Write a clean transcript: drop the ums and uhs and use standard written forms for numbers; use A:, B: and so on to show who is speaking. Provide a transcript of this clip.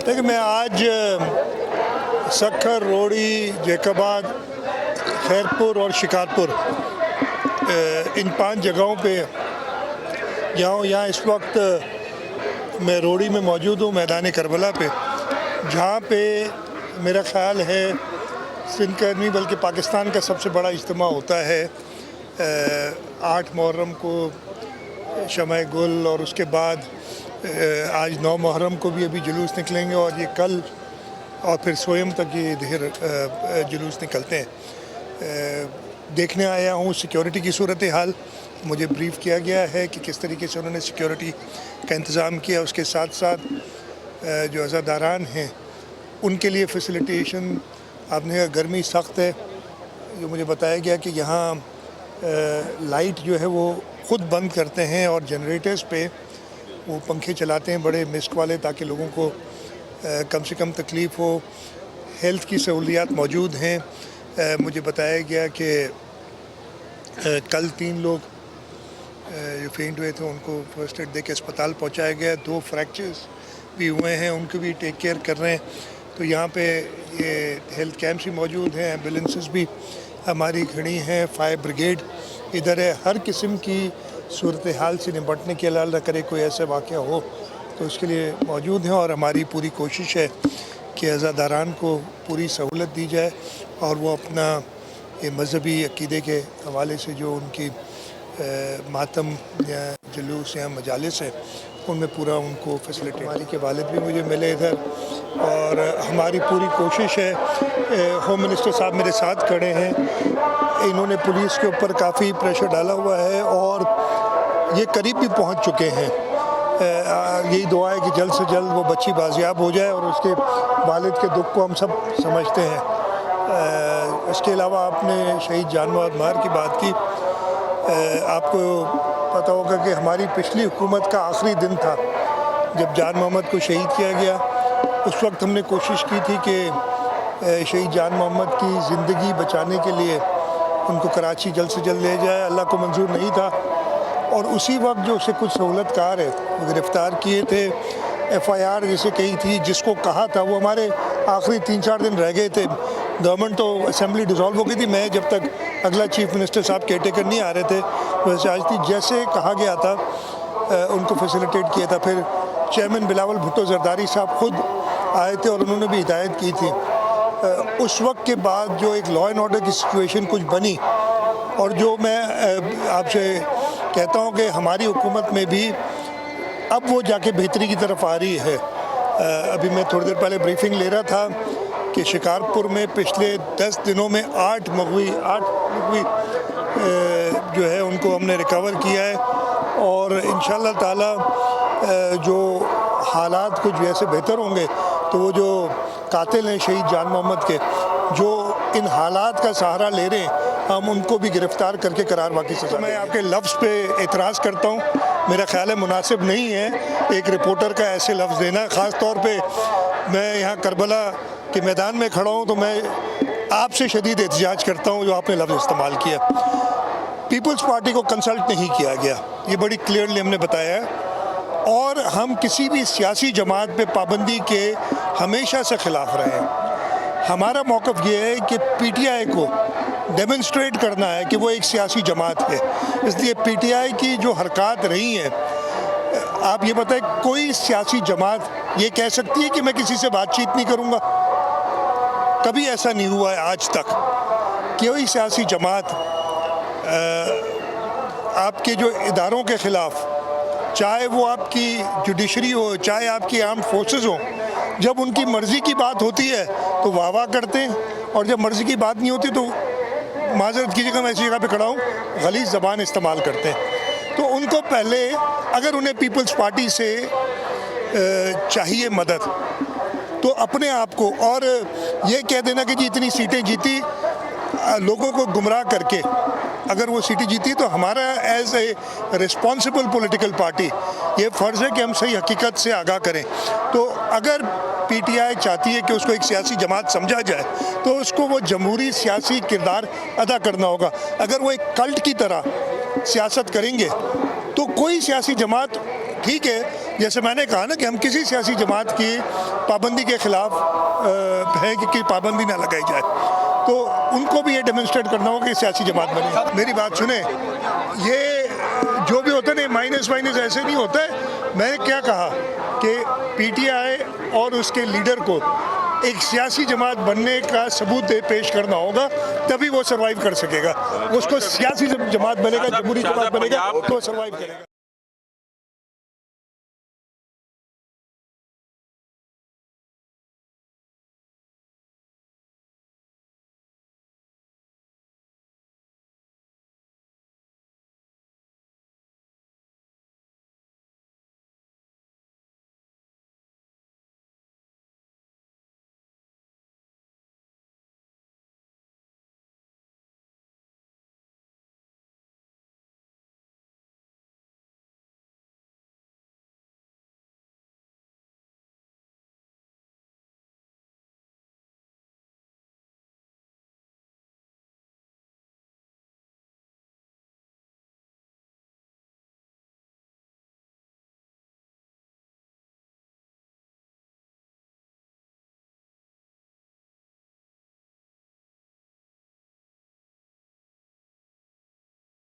A: देखिए, मैं आज सखर, रोड़ी, जैकबाद, खैरपुर और शिकारपुर इन 5 जगहों पे यहाँ इस वक्त मैं रोड़ी में मौजूद हूँ, मैदान करबला पे, जहाँ पे मेरा ख़्याल है सिंध का नहीं बल्कि पाकिस्तान का सबसे बड़ा इज्तिमा होता है। 8 मुहर्रम को शमए गुल और उसके बाद आज 9 मुहर्रम को भी अभी जुलूस निकलेंगे और ये कल और फिर सोयम तक ये ढेर जुलूस निकलते हैं। देखने आया हूँ सिक्योरिटी की सूरत हाल, मुझे ब्रीफ़ किया गया है कि किस तरीके से उन्होंने सिक्योरिटी का इंतज़ाम किया। उसके साथ साथ जो अज़ादारान हैं उनके लिए फैसिलिटेशन, आपने गर्मी सख्त है, जो मुझे बताया गया कि यहाँ लाइट जो है वो ख़ुद बंद करते हैं और जनरेटर्स पे वो पंखे चलाते हैं बड़े मिस्ट वाले, ताकि लोगों को कम से कम तकलीफ़ हो। हेल्थ की सहूलियात मौजूद हैं। मुझे बताया गया कि कल 3 लोग जो फेंट हुए थे उनको फर्स्ट एड दे के अस्पताल पहुंचाया गया। 2 फ्रैक्चर्स भी हुए हैं, उनको भी टेक केयर कर रहे हैं। तो यहाँ पे ये हेल्थ कैंप्स भी मौजूद हैं, एम्बुलेंसेस भी हमारी खड़ी हैं, फायर ब्रिगेड इधर है। हर किस्म की सूरत हाल से निपटने के अल्लाह न करे कोई ऐसा वाक़या हो तो उसके लिए मौजूद हैं। और हमारी पूरी कोशिश है कि अज़ादारान को पूरी सहूलत दी जाए और वो अपना ये मजहबी अक़ीदे के हवाले से जो उनकी मातम या जुलूस या मजालिस है उनमें पूरा उनको फैसिलिटी। हमारी के वालिद भी मुझे मिले इधर और हमारी पूरी कोशिश है। होम मिनिस्टर साहब मेरे साथ खड़े हैं, इन्होंने पुलिस के ऊपर काफ़ी प्रेशर डाला हुआ है और ये करीब भी पहुंच चुके हैं। यही दुआ है कि जल्द से जल्द वो बच्ची बाजियाब हो जाए और उसके वालिद के दुख को हम सब समझते हैं। इसके अलावा आपने शहीद जान मोहम्मद मार की बात की। आपको पता होगा कि हमारी पिछली हुकूमत का आखिरी दिन था जब जान मोहम्मद को शहीद किया गया। उस वक्त हमने कोशिश की थी कि शहीद जान मोहम्मद की ज़िंदगी बचाने के लिए उनको कराची जल्द से जल्द ले जाए। अल्लाह को मंजूर नहीं था और उसी वक्त जो उसे कुछ सहूलतकार है वो गिरफ़्तार किए थे। FIR जिसे कही थी, जिसको कहा था, वो हमारे आखिरी 3-4 दिन रह गए थे। गवर्नमेंट तो असेंबली डिसॉल्व हो गई थी, मैं जब तक अगला चीफ मिनिस्टर साहब केयरटेकर नहीं आ रहे थे वैसे आज थी। जैसे कहा गया था उनको फैसिलिटेट किया था। फिर चेयरमैन बिलावल भुट्टो जरदारी साहब ख़ुद आए थे और उन्होंने भी हिदायत की थी। उस वक्त के बाद जो एक लॉ एंड ऑर्डर की सिचुएशन कुछ बनी और जो मैं आपसे कहता हूँ कि हमारी हुकूमत में भी अब वो जाके बेहतरी की तरफ आ रही है। अभी मैं थोड़ी देर पहले ब्रीफिंग ले रहा था कि शिकारपुर में पिछले 10 दिनों में 8 मगवी जो है उनको हमने रिकवर किया है और इंशाअल्लाह ताला जो हालात कुछ वैसे बेहतर होंगे तो वो जो कातिल हैं शहीद जान मोहम्मद के, जो इन हालात का सहारा ले रहे हैं, हम उनको भी गिरफ़्तार करके करार वाक़ई सज़ा। मैं आपके लफ्ज़ पे एतराज़ करता हूँ, मेरा ख़्याल है मुनासिब नहीं है एक रिपोर्टर का ऐसे लफ्ज़ देना। ख़ास तौर पे मैं यहाँ करबला के मैदान में खड़ा हूँ तो मैं आपसे शदीद एहतजाज करता हूँ जो आपने लफ्ज़ इस्तेमाल किया। पीपल्स पार्टी को कंसल्ट नहीं किया गया, ये बड़ी क्लियरली हमने बताया है और हम किसी भी सियासी जमात पे पाबंदी के हमेशा से ख़िलाफ़ रहे हैं। हमारा मौक़िफ़ ये है कि PTI को डेमोन्स्ट्रेट करना है कि वो एक सियासी जमात है। इसलिए PTI की जो हरकत रही हैं, आप ये बताएं कोई सियासी जमात ये कह सकती है कि मैं किसी से बातचीत नहीं करूँगा? कभी ऐसा नहीं हुआ है आज तक। कोई सियासी जमात आपके जो इदारों के ख़िलाफ़, चाहे वो आपकी जुडिशरी हो, चाहे आपकी आर्म्ड फोर्सेस हो, जब उनकी मर्ज़ी की बात होती है तो वाह वाह करते हैं और जब मर्ज़ी की बात नहीं होती तो माज़रत कीजिएगा मैं ऐसी जगह पे खड़ा हूँ, गलीज़ ज़बान इस्तेमाल करते हैं। तो उनको पहले अगर उन्हें पीपल्स पार्टी से चाहिए मदद तो अपने आप को, और ये कह देना कि जी इतनी सीटें जीती, लोगों को गुमराह करके अगर वो सीटें जीती तो हमारा as a responsible political party ये फ़र्ज़ है कि हम सही हकीकत से आगाह करें। तो अगर PTI चाहती है कि उसको एक सियासी जमात समझा जाए तो उसको वो जमहूरी सियासी किरदार अदा करना होगा। अगर वो एक कल्ट की तरह सियासत करेंगे तो कोई सियासी जमात ठीक है جیسے میں نے کہا نا کہ ہم کسی سیاسی جماعت کی پابندی کے خلاف ہیں کہ پابندی نہ لگائی جائے، تو ان کو بھی یہ ڈیمونسٹریٹ کرنا ہوگا کہ سیاسی جماعت بنے۔ میری بات سنیں، یہ جو بھی ہوتا ہے نا مائنس ایسے نہیں ہوتا ہے۔ میں نے کیا کہا کہ پی ٹی آئی اور اس کے لیڈر کو ایک سیاسی جماعت بننے کا ثبوت پیش کرنا ہوگا، تبھی وہ سروائیو کر سکے گا۔ اس کو سیاسی جماعت بنے گا، جمہوری جماعت بنے گا تو سروائیو کرے گا۔